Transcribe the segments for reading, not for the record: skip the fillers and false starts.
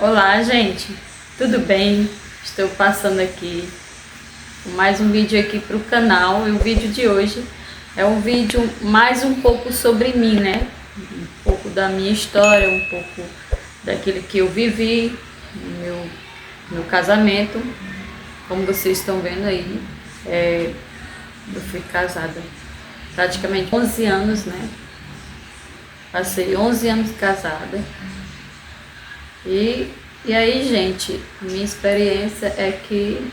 Olá, gente, tudo bem? Estou passando aqui com mais um vídeo aqui para o canal, e o vídeo de hoje é um vídeo mais um pouco sobre mim, né? Um pouco da minha história, um pouco daquilo que eu vivi no meu casamento. Como vocês estão vendo aí, eu fui casada praticamente 11 anos, né? Passei 11 anos casada. E aí, gente, a minha experiência é que,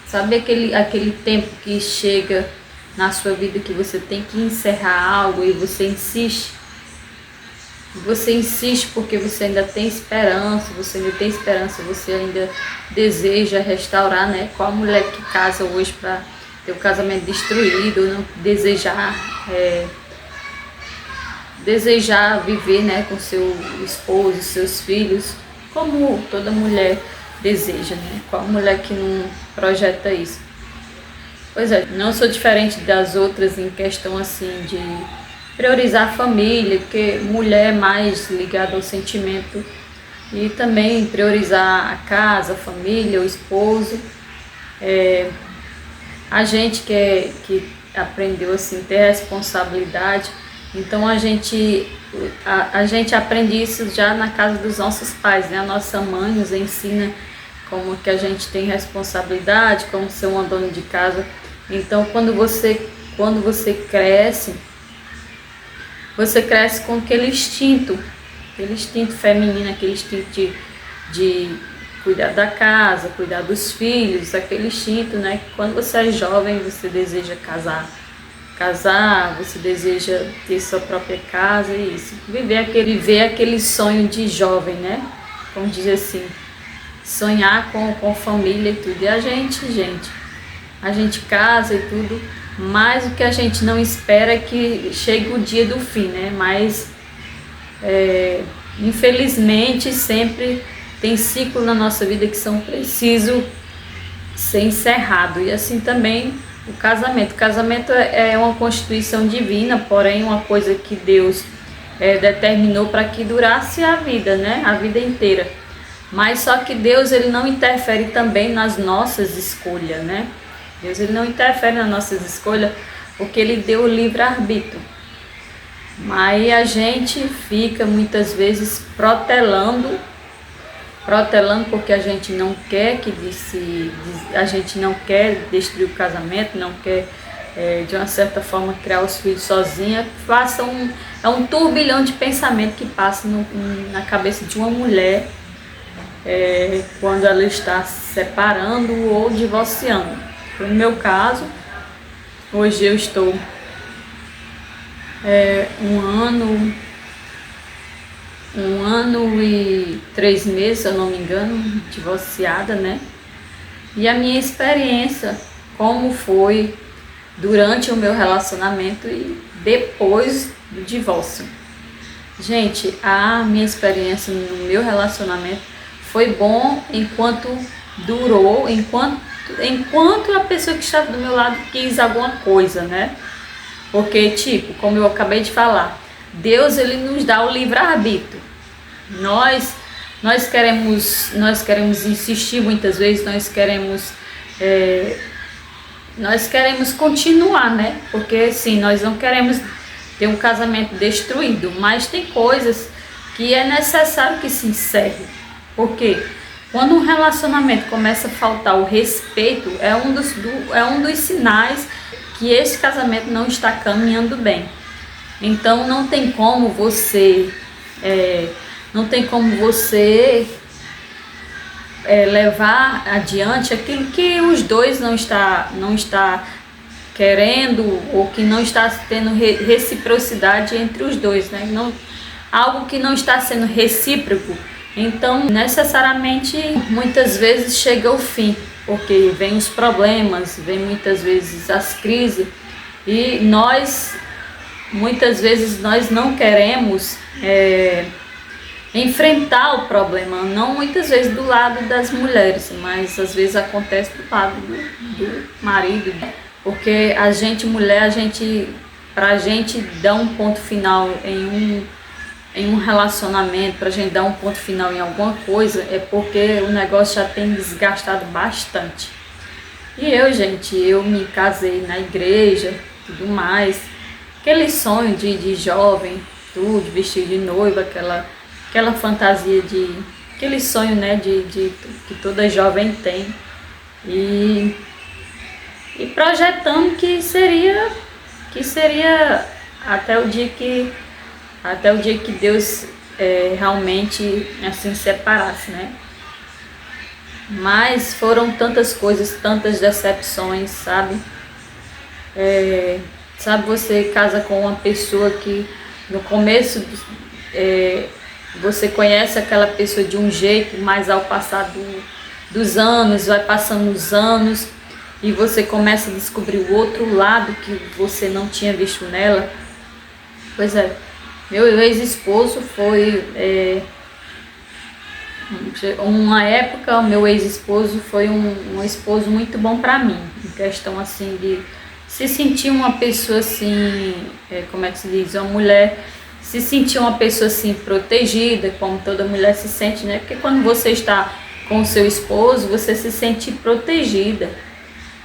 sabe aquele tempo que chega na sua vida que você tem que encerrar algo e você insiste? Você insiste porque você ainda tem esperança, você ainda deseja restaurar, né? Qual mulher que casa hoje para ter o casamento destruído, não desejar viver, né, com seu esposo, seus filhos, como toda mulher deseja, né? Qual mulher que não projeta isso? Pois é, não sou diferente das outras em questão assim de priorizar a família, porque mulher é mais ligada ao sentimento, e também priorizar a casa, a família, o esposo. A gente que aprendeu assim ter responsabilidade, então a gente aprende isso já na casa dos nossos pais, né? A nossa mãe nos ensina como que a gente tem responsabilidade, como ser uma dona de casa. Então quando você cresce com aquele instinto feminino, aquele instinto de cuidar da casa, cuidar dos filhos, aquele instinto, né? Que quando você é jovem, você deseja casar, você deseja ter sua própria casa, e isso, viver aquele sonho de jovem, né? Como diz assim, sonhar com família e tudo. E a gente casa e tudo, mas o que a gente não espera é que chegue o dia do fim, né? Mas infelizmente sempre tem ciclos na nossa vida que são precisos ser encerrados, e assim também o casamento. O casamento é uma constituição divina, porém uma coisa que Deus determinou para que durasse a vida, né? A vida inteira. Mas só que Deus, ele não interfere também nas nossas escolhas, né? Deus, ele não interfere nas nossas escolhas porque ele deu o livre-arbítrio. Mas a gente fica muitas vezes protelando porque a gente não quer a gente não quer destruir o casamento, não quer de uma certa forma criar os filhos sozinha. É um turbilhão de pensamento que passa na cabeça de uma mulher quando ela está se separando ou divorciando. No meu caso, hoje eu estou um ano e 3 meses, se eu não me engano, divorciada, né? E a minha experiência, como foi durante o meu relacionamento e depois do divórcio. Gente, a minha experiência no meu relacionamento foi bom enquanto durou, enquanto a pessoa que estava do meu lado quis alguma coisa, né? Porque, tipo, como eu acabei de falar, Deus, ele nos dá o livre-arbítrio. Nós queremos insistir muitas vezes, nós queremos continuar, né? Porque assim, nós não queremos ter um casamento destruído, mas tem coisas que é necessário que se encerre. Porque quando um relacionamento começa a faltar o respeito, é um dos sinais que esse casamento não está caminhando bem. Então não tem como você levar adiante aquilo que os dois não está querendo, ou que não está tendo reciprocidade entre os dois, né? Algo que não está sendo recíproco, então necessariamente muitas vezes chega ao fim, porque vem os problemas, vem muitas vezes as crises, e muitas vezes nós não queremos enfrentar o problema, não muitas vezes do lado das mulheres, mas às vezes acontece do lado do marido, porque a gente mulher, pra gente dar um ponto final em um relacionamento, para a gente dar um ponto final em alguma coisa, é porque o negócio já tem desgastado bastante. E eu, gente, eu me casei na igreja, tudo mais, aquele sonho de jovem, tudo, vestido de noiva, aquela fantasia aquele sonho, né, que toda jovem tem. E projetando que seria até o dia que Deus realmente assim separasse, né? Mas foram tantas coisas, tantas decepções, sabe? Sabe, você casa com uma pessoa que no começo você conhece aquela pessoa de um jeito, mas ao passar dos anos, vai passando os anos e você começa a descobrir o outro lado que você não tinha visto nela. Pois é, meu ex-esposo foi, uma época, o meu ex-esposo foi um esposo muito bom para mim, em questão assim de se sentir uma pessoa assim, como é que se diz, uma mulher, se sentir uma pessoa assim protegida, como toda mulher se sente, né? Porque quando você está com o seu esposo, você se sente protegida.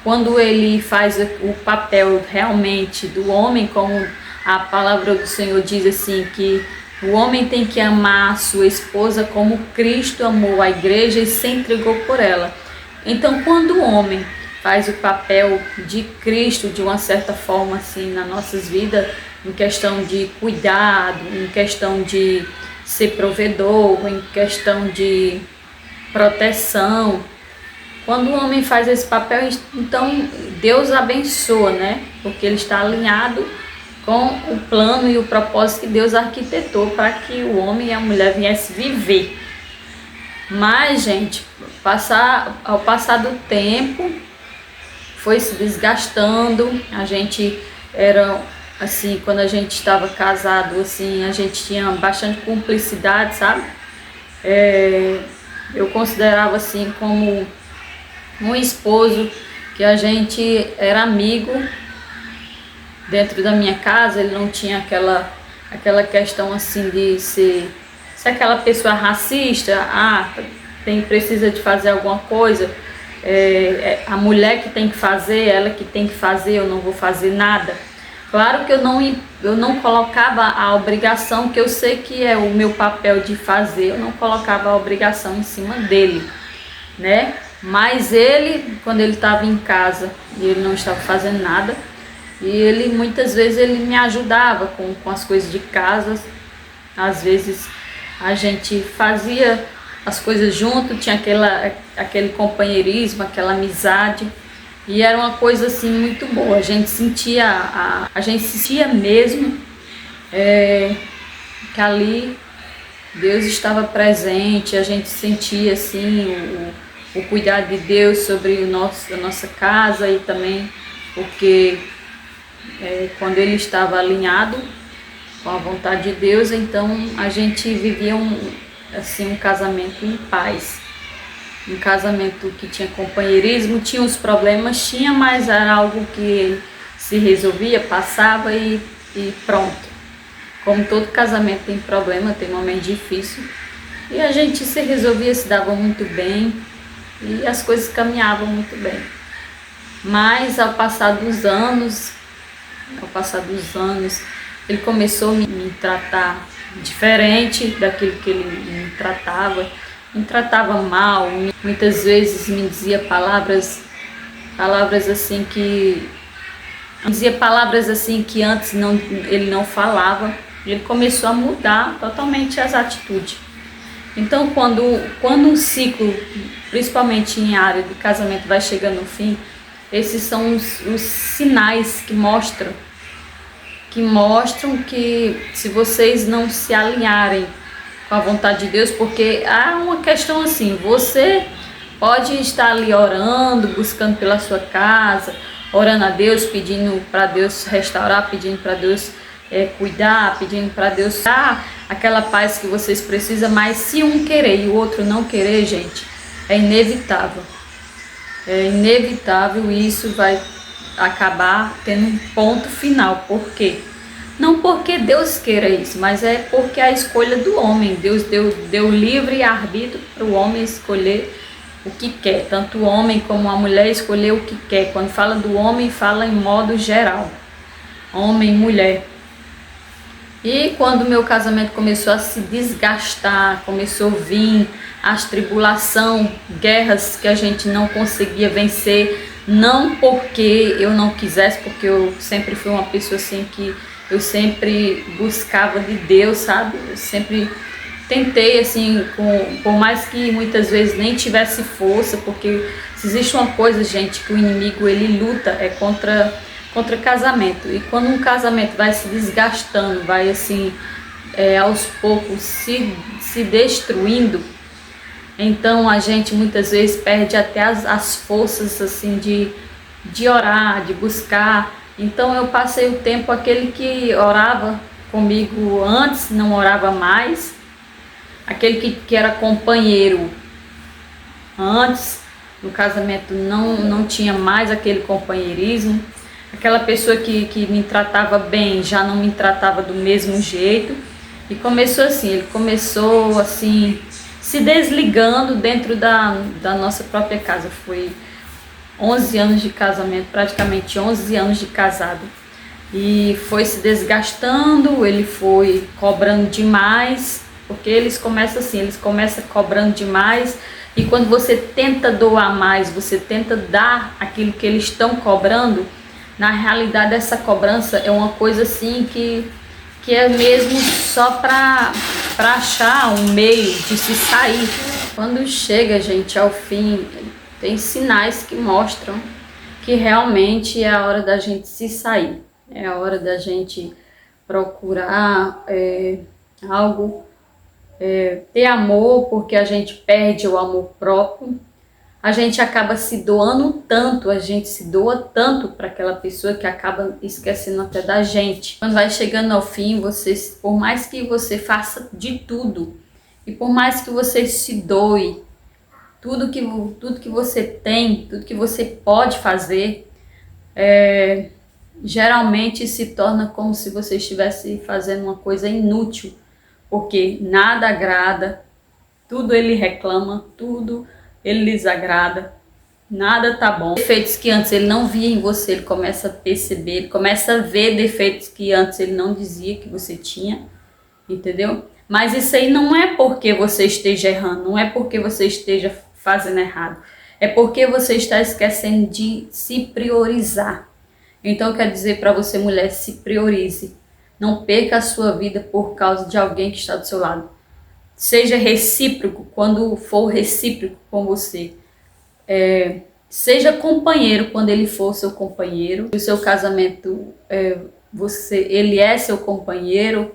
Quando ele faz o papel realmente do homem, como a palavra do Senhor diz assim, que o homem tem que amar a sua esposa como Cristo amou a igreja e se entregou por ela. Então, quando o homem faz o papel de Cristo de uma certa forma assim nas nossas vidas, em questão de cuidado, em questão de ser provedor, em questão de proteção, quando o homem faz esse papel, então Deus abençoa, né? Porque ele está alinhado com o plano e o propósito que Deus arquitetou para que o homem e a mulher viessem viver. Mas, gente, ao passar do tempo, foi se desgastando. A gente era assim, quando a gente estava casado, assim, a gente tinha bastante cumplicidade, sabe? Eu considerava assim como um esposo que a gente era amigo dentro da minha casa. Ele não tinha aquela questão assim de ser aquela pessoa racista, precisa de fazer alguma coisa, a mulher que tem que fazer, ela que tem que fazer, eu não vou fazer nada. Claro que eu não colocava a obrigação, que eu sei que é o meu papel de fazer, eu não colocava a obrigação em cima dele, né? Mas ele, quando ele estava em casa e ele não estava fazendo nada, e ele muitas vezes ele me ajudava com as coisas de casa. Às vezes a gente fazia as coisas junto, tinha aquele companheirismo, aquela amizade, e era uma coisa assim muito boa. A gente sentia mesmo que ali Deus estava presente. A gente sentia assim o cuidado de Deus sobre a nossa casa, e também porque quando ele estava alinhado com a vontade de Deus, então a gente vivia um casamento em paz, um casamento que tinha companheirismo. Tinha os problemas, mas era algo que se resolvia, passava e pronto. Como todo casamento tem problema, tem momento difícil, e a gente se resolvia, se dava muito bem e as coisas caminhavam muito bem. Mas ao passar dos anos, ele começou a me tratar diferente daquilo que ele me tratava mal. Muitas vezes me dizia palavras assim que antes ele não falava. Ele começou a mudar totalmente as atitudes. Então, quando um ciclo, principalmente em área de casamento, vai chegando ao fim, esses são os sinais que mostram que se vocês não se alinharem com a vontade de Deus, porque há uma questão assim, você pode estar ali orando, buscando pela sua casa, orando a Deus, pedindo para Deus restaurar, pedindo para Deus cuidar, pedindo para Deus dar aquela paz que vocês precisam, mas se um querer e o outro não querer, gente, é inevitável. É inevitável, e isso vai acabar tendo um ponto final. Por quê? Não porque Deus queira isso, mas é porque a escolha do homem. Deus deu livre arbítrio para o homem escolher o que quer. Tanto o homem como a mulher escolher o que quer. Quando fala do homem, fala em modo geral. Homem, mulher. E quando o meu casamento começou a se desgastar, começou a vir as tribulações, guerras que a gente não conseguia vencer, não porque eu não quisesse, porque eu sempre fui uma pessoa assim que eu sempre buscava de Deus, sabe? Eu sempre tentei assim, por mais que muitas vezes nem tivesse força, porque se existe uma coisa, gente, que o inimigo ele luta é contra casamento. E quando um casamento vai se desgastando, vai assim, aos poucos se destruindo, então a gente muitas vezes perde até as forças assim de orar, de buscar. Então eu passei o tempo, aquele que orava comigo antes, não orava mais, aquele que era companheiro antes, no casamento não tinha mais aquele companheirismo. Aquela pessoa que me tratava bem já não me tratava do mesmo jeito. E começou assim, ele começou assim, se desligando dentro da nossa própria casa. Foi 11 anos de casamento, praticamente 11 anos de casado. E foi se desgastando, ele foi cobrando demais, porque eles começam assim, eles começam cobrando demais. E quando você tenta doar mais, você tenta dar aquilo que eles estão cobrando, na realidade essa cobrança é uma coisa assim que é mesmo só para achar um meio de se sair. Quando chega, gente, ao fim, tem sinais que mostram que realmente é a hora da gente se sair. É a hora da gente procurar algo, ter amor, porque a gente perde o amor próprio. A gente acaba se doando tanto, a gente se doa tanto para aquela pessoa que acaba esquecendo até da gente. Quando vai chegando ao fim, você, por mais que você faça de tudo, e por mais que você se doe, tudo que você tem, tudo que você pode fazer, geralmente se torna como se você estivesse fazendo uma coisa inútil, porque nada agrada, tudo ele reclama, tudo ele lhes agrada, nada tá bom. Defeitos que antes ele não via em você, ele começa a perceber, ele começa a ver defeitos que antes ele não dizia que você tinha, entendeu? Mas isso aí não é porque você esteja errando, não é porque você esteja fazendo errado, é porque você está esquecendo de se priorizar. Então quer dizer para você, mulher, se priorize, não perca a sua vida por causa de alguém que está do seu lado. Seja recíproco quando for recíproco com você. Seja companheiro quando ele for seu companheiro. Se o seu casamento, ele é seu companheiro,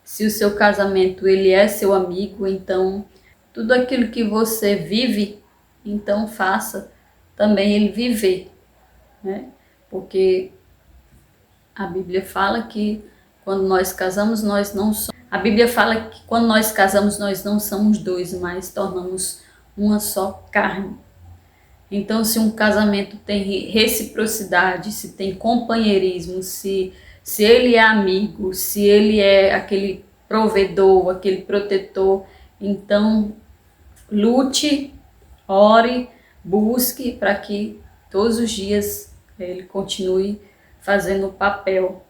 se o seu casamento ele é seu amigo, então tudo aquilo que você vive, então faça também ele viver, né? Porque a Bíblia fala que quando nós casamos, nós não somos. A Bíblia fala que quando nós casamos, nós não somos dois, mas tornamos uma só carne. Então, se um casamento tem reciprocidade, se tem companheirismo, se ele é amigo, se ele é aquele provedor, aquele protetor, então lute, ore, busque para que todos os dias ele continue fazendo o papel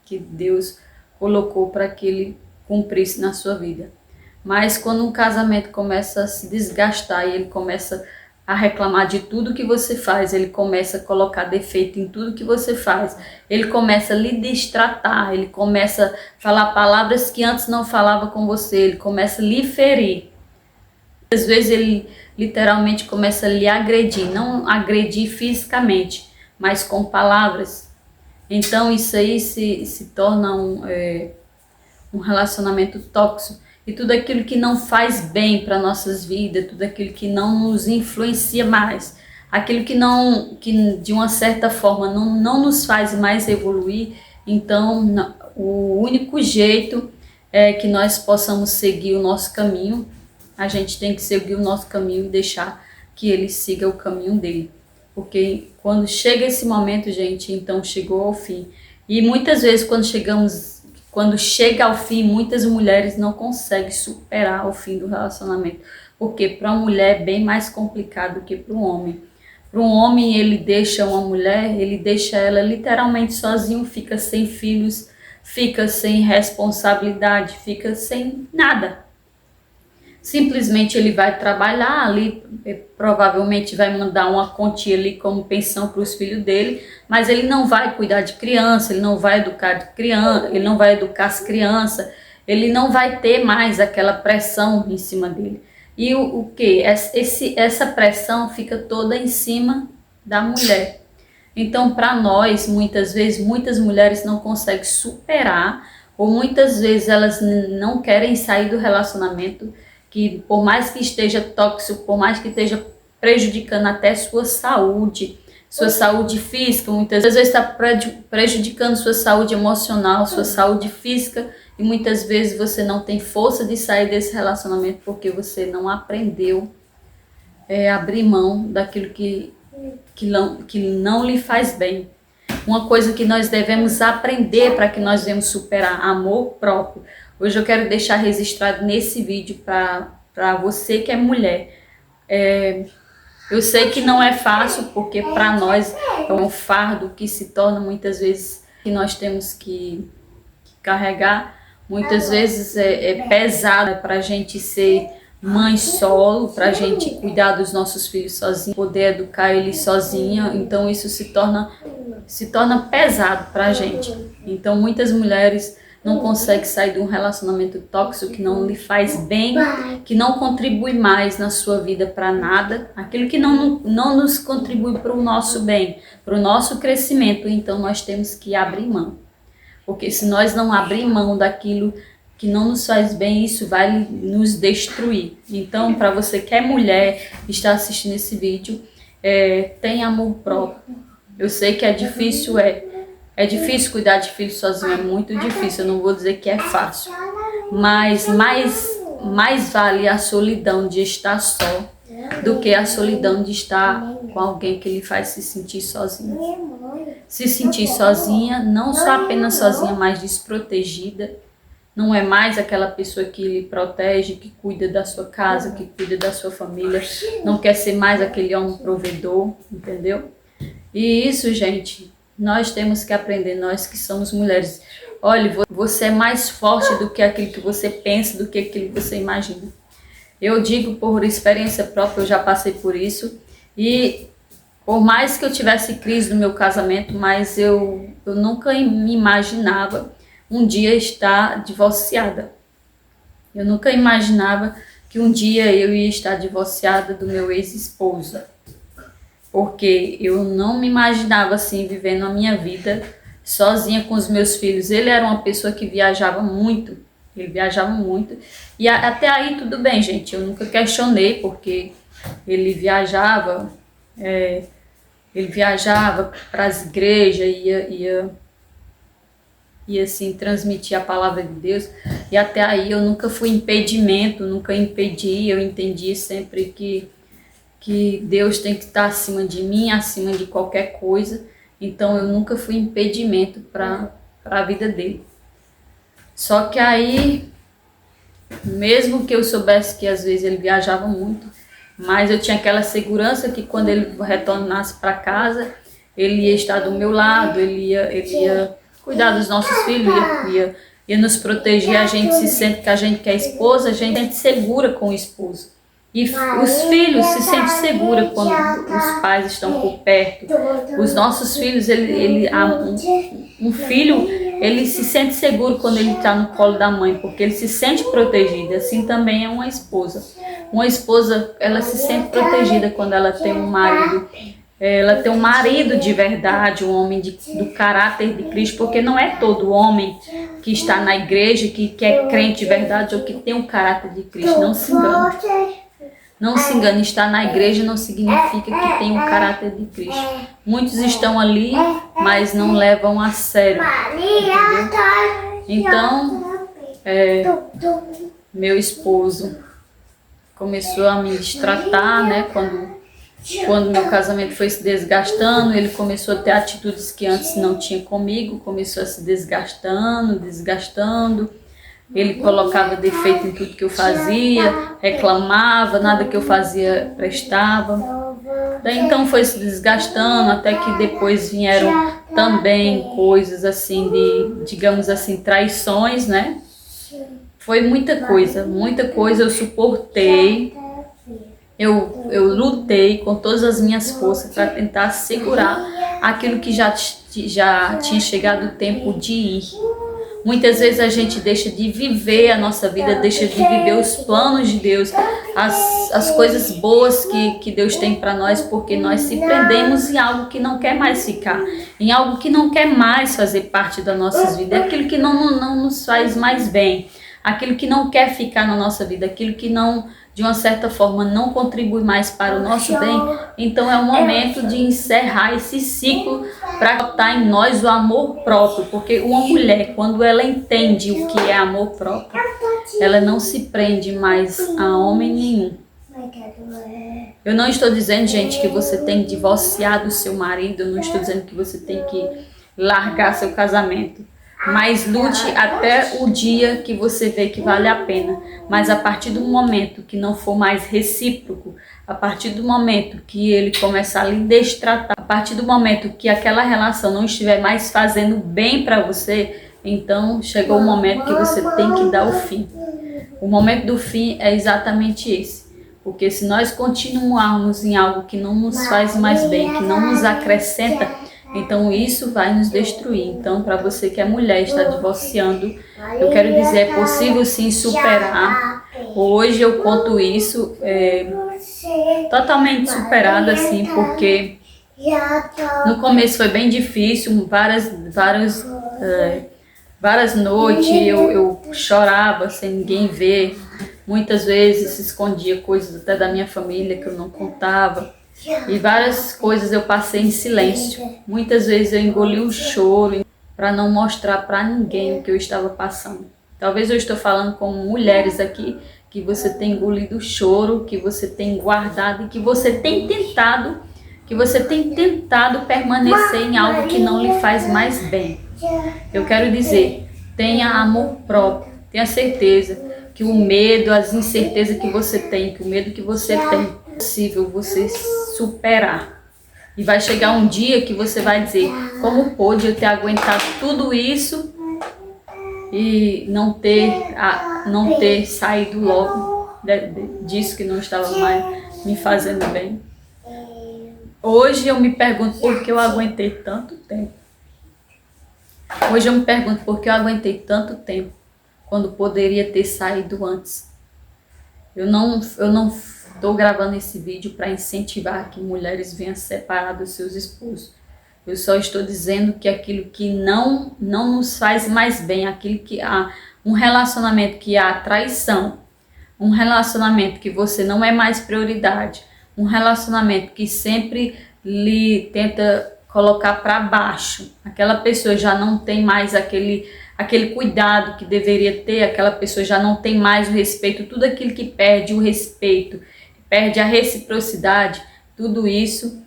que Deus colocou para que ele cumprisse na sua vida. Mas quando um casamento começa a se desgastar e ele começa a reclamar de tudo que você faz, ele começa a colocar defeito em tudo que você faz, ele começa a lhe destratar, ele começa a falar palavras que antes não falava com você, ele começa a lhe ferir. Às vezes ele literalmente começa a lhe agredir, não agredir fisicamente, mas com palavras. Então isso aí se torna um relacionamento tóxico. E tudo aquilo que não faz bem para nossas vidas, tudo aquilo que não nos influencia mais, aquilo que de uma certa forma não nos faz mais evoluir, então o único jeito é que nós possamos seguir o nosso caminho, a gente tem que seguir o nosso caminho e deixar que ele siga o caminho dele. Porque quando chega esse momento, gente, então chegou ao fim. E muitas vezes quando chega ao fim, muitas mulheres não conseguem superar o fim do relacionamento, porque para a mulher é bem mais complicado do que para o homem. Para um homem, ele deixa uma mulher, ele deixa ela literalmente sozinho, fica sem filhos, fica sem responsabilidade, fica sem nada. Simplesmente ele vai trabalhar ali, provavelmente vai mandar uma quantia ali como pensão para os filhos dele, mas ele não vai cuidar de criança, ele não vai educar de criança, ele não vai educar as crianças, ele não vai ter mais aquela pressão em cima dele. E o que? Essa pressão fica toda em cima da mulher. Então, para nós, muitas vezes, muitas mulheres não conseguem superar, ou muitas vezes elas não querem sair do relacionamento, que por mais que esteja tóxico, por mais que esteja prejudicando até sua saúde física, muitas vezes está prejudicando sua saúde emocional, sua saúde física, e muitas vezes você não tem força de sair desse relacionamento porque você não aprendeu a abrir mão daquilo que não lhe faz bem. Uma coisa que nós devemos aprender para que nós venhamos superar: amor próprio. Hoje eu quero deixar registrado nesse vídeo para você que é mulher. Eu sei que não é fácil, porque para nós é um fardo que se torna muitas vezes que nós temos que carregar. Muitas vezes é pesado para a gente ser mãe solo, para a gente cuidar dos nossos filhos sozinha, poder educar eles sozinha. Então isso se torna pesado para a gente. Então muitas mulheres não conseguem sair de um relacionamento tóxico que não lhe faz bem, que não contribui mais na sua vida para nada, aquilo que não nos contribui para o nosso bem, para o nosso crescimento. Então nós temos que abrir mão. Porque se nós não abrir mão daquilo que não nos faz bem, isso vai nos destruir. Então, para você que é mulher e está assistindo esse vídeo, tenha amor próprio. Eu sei que é difícil, é difícil cuidar de filhos sozinho, é muito difícil. Eu não vou dizer que é fácil, mas mais vale a solidão de estar só do que a solidão de estar com alguém que lhe faz se sentir sozinha. Se sentir sozinha, não só apenas sozinha, mas desprotegida. Não é mais aquela pessoa que lhe protege, que cuida da sua casa, que cuida da sua família. Não quer ser mais aquele homem provedor, entendeu? E isso, gente, nós temos que aprender, nós que somos mulheres. Olha, você é mais forte do que aquilo que você pensa, do que aquilo que você imagina. Eu digo por experiência própria, eu já passei por isso. E por mais que eu tivesse crise no meu casamento, mas eu nunca me imaginava um dia estar divorciada. Eu nunca imaginava que um dia eu ia estar divorciada do meu ex-esposo. Porque eu não me imaginava assim, vivendo a minha vida sozinha com os meus filhos. Ele era uma pessoa que viajava muito. Ele viajava muito. E até aí tudo bem, gente. Eu nunca questionei, porque ele viajava para as igrejas, ia assim transmitir a palavra de Deus. E até aí eu nunca fui impedimento, nunca impedi. Eu entendi sempre que Deus tem que estar acima de mim, acima de qualquer coisa. Então eu nunca fui impedimento para a vida dele. Só que aí, mesmo que eu soubesse que às vezes ele viajava muito, mas eu tinha aquela segurança que quando ele retornasse para casa, ele ia estar do meu lado, ele ia cuidar dos nossos filhos, ia nos proteger. A gente se sente que a gente quer esposa, a gente se sente segura com o esposo. E os filhos se sentem seguros quando os pais estão por perto. Os nossos filhos, um filho, ele se sente seguro quando ele está no colo da mãe, porque ele se sente protegido. Assim também é uma esposa. Uma esposa, ela se sente protegida quando ela tem um marido. Ela tem um marido de verdade, um homem do caráter de Cristo, porque não é todo homem que está na igreja, que é crente de verdade ou que tem um caráter de Cristo. Não se engane. Não se engane, estar na igreja não significa que tem o caráter de Cristo. Muitos estão ali, mas não levam a sério. Entendeu? Então, meu esposo começou a me destratar, né? Quando quando meu casamento foi se desgastando, ele começou a ter atitudes que antes não tinha comigo, começou a se desgastando, desgastando. Ele colocava defeito em tudo que eu fazia, reclamava, nada que eu fazia prestava. Daí então foi se desgastando, até que depois vieram também coisas assim de, digamos assim, traições, né? Foi muita coisa eu suportei. Eu lutei com todas as minhas forças para tentar segurar aquilo que já tinha chegado o tempo de ir. Muitas vezes a gente deixa de viver a nossa vida, deixa de viver os planos de Deus, as coisas boas que Deus tem para nós, porque nós se prendemos em algo que não quer mais ficar, em algo que não quer mais fazer parte das nossas vidas, aquilo que não nos faz mais bem, aquilo que não quer ficar na nossa vida, aquilo que não, de uma certa forma, não contribui mais para o nosso bem. Então é o momento de encerrar esse ciclo para botar em nós o amor próprio, porque uma mulher, quando ela entende o que é amor próprio, ela não se prende mais a homem nenhum. Eu não estou dizendo, gente, que você tem que divorciar do seu marido, eu não estou dizendo que você tem que largar seu casamento. Mas lute até o dia que você vê que vale a pena. Mas a partir do momento que não for mais recíproco, a partir do momento que ele começar a lhe destratar, a partir do momento que aquela relação não estiver mais fazendo bem para você, então chegou o momento que você tem que dar o fim. O momento do fim é exatamente esse. Porque se nós continuarmos em algo que não nos faz mais bem, que não nos acrescenta, então isso vai nos destruir. Então, para você que é mulher e está divorciando, eu quero dizer, é possível sim superar. Hoje eu conto isso totalmente superada, assim, porque no começo foi bem difícil, várias noites eu chorava sem ninguém ver. Muitas vezes se escondia coisas até da minha família que eu não contava. E várias coisas eu passei em silêncio. Muitas vezes eu engoli o choro para não mostrar para ninguém o que eu estava passando. Talvez eu estou falando com mulheres aqui que você tem engolido o choro, que você tem guardado e que você tem tentado permanecer em algo que não lhe faz mais bem. Eu quero dizer, tenha amor próprio, tenha certeza que o medo, as incertezas que você tem, que o medo que você tem, é possível você superar. E vai chegar um dia que você vai dizer, como pôde eu ter aguentado tudo isso e não ter saído logo disso que não estava mais me fazendo bem. Hoje eu me pergunto por que eu aguentei tanto tempo. Hoje eu me pergunto por que eu aguentei tanto tempo quando poderia ter saído antes. Eu não estou gravando esse vídeo para incentivar que mulheres venham separar dos seus esposos. Eu só estou dizendo que aquilo que não nos faz mais bem, aquilo que há um relacionamento que há traição, um relacionamento que você não é mais prioridade, um relacionamento que sempre lhe tenta colocar para baixo, aquela pessoa já não tem mais aquele cuidado que deveria ter, aquela pessoa já não tem mais o respeito, tudo aquilo que perde o respeito, perde a reciprocidade, tudo isso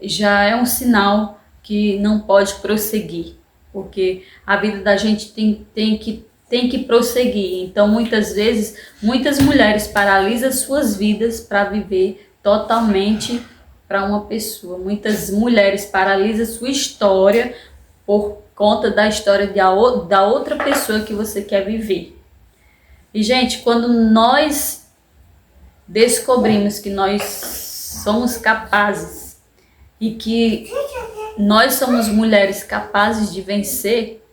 já é um sinal que não pode prosseguir, porque a vida da gente tem que prosseguir. Então muitas vezes, muitas mulheres paralisam suas vidas para viver totalmente para uma pessoa. Muitas mulheres paralisam sua história por conta da história da outra pessoa que você quer viver. E gente, quando nós descobrimos que nós somos capazes e que nós somos mulheres capazes de vencer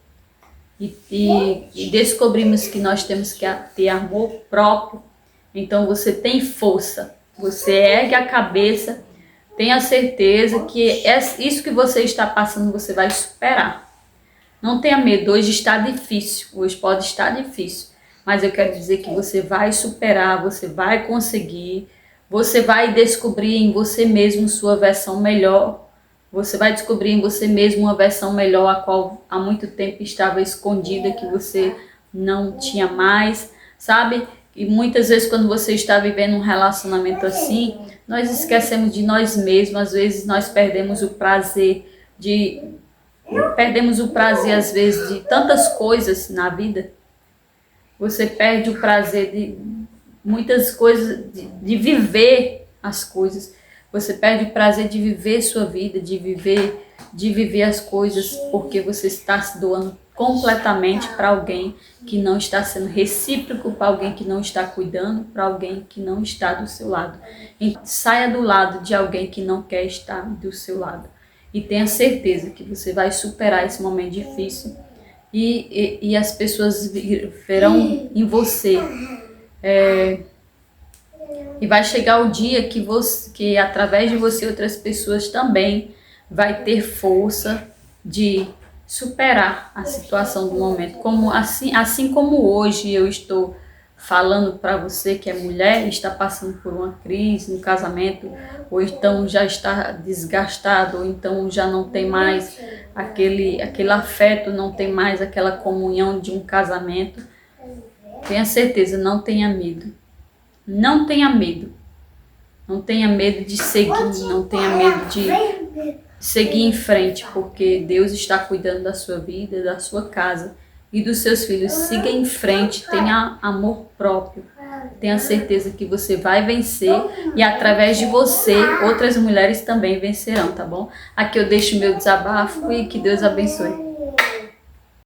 e descobrimos que nós temos que ter amor próprio, então você tem força, você ergue a cabeça, tenha certeza que isso que você está passando você vai superar. Não tenha medo, hoje está difícil, hoje pode estar difícil, mas eu quero dizer que você vai superar, você vai conseguir, você vai descobrir em você mesmo sua versão melhor, você vai descobrir em você mesmo uma versão melhor, a qual há muito tempo estava escondida, que você não tinha mais, sabe? E muitas vezes quando você está vivendo um relacionamento assim, nós esquecemos de nós mesmos, às vezes nós perdemos o prazer às vezes de tantas coisas na vida. Você perde o prazer de muitas coisas, de viver as coisas. Você perde o prazer de viver sua vida, de viver as coisas, porque você está se doando completamente para alguém que não está sendo recíproco, para alguém que não está cuidando, para alguém que não está do seu lado. Então, saia do lado de alguém que não quer estar do seu lado. E tenha certeza que você vai superar esse momento difícil e as pessoas verão em você. E vai chegar o dia que através de você outras pessoas também vai ter força de superar a situação do momento. Assim como hoje eu estou falando para você que é mulher e está passando por uma crise no casamento, ou então já está desgastado, ou então já não tem mais aquele afeto, não tem mais aquela comunhão de um casamento. Tenha certeza, não tenha medo. Não tenha medo. Não tenha medo de seguir, não tenha medo de seguir em frente, porque Deus está cuidando da sua vida, da sua casa e dos seus filhos. Siga em frente, tenha amor próprio. Tenha certeza que você vai vencer e através de você, outras mulheres também vencerão, tá bom? Aqui eu deixo meu desabafo e que Deus abençoe.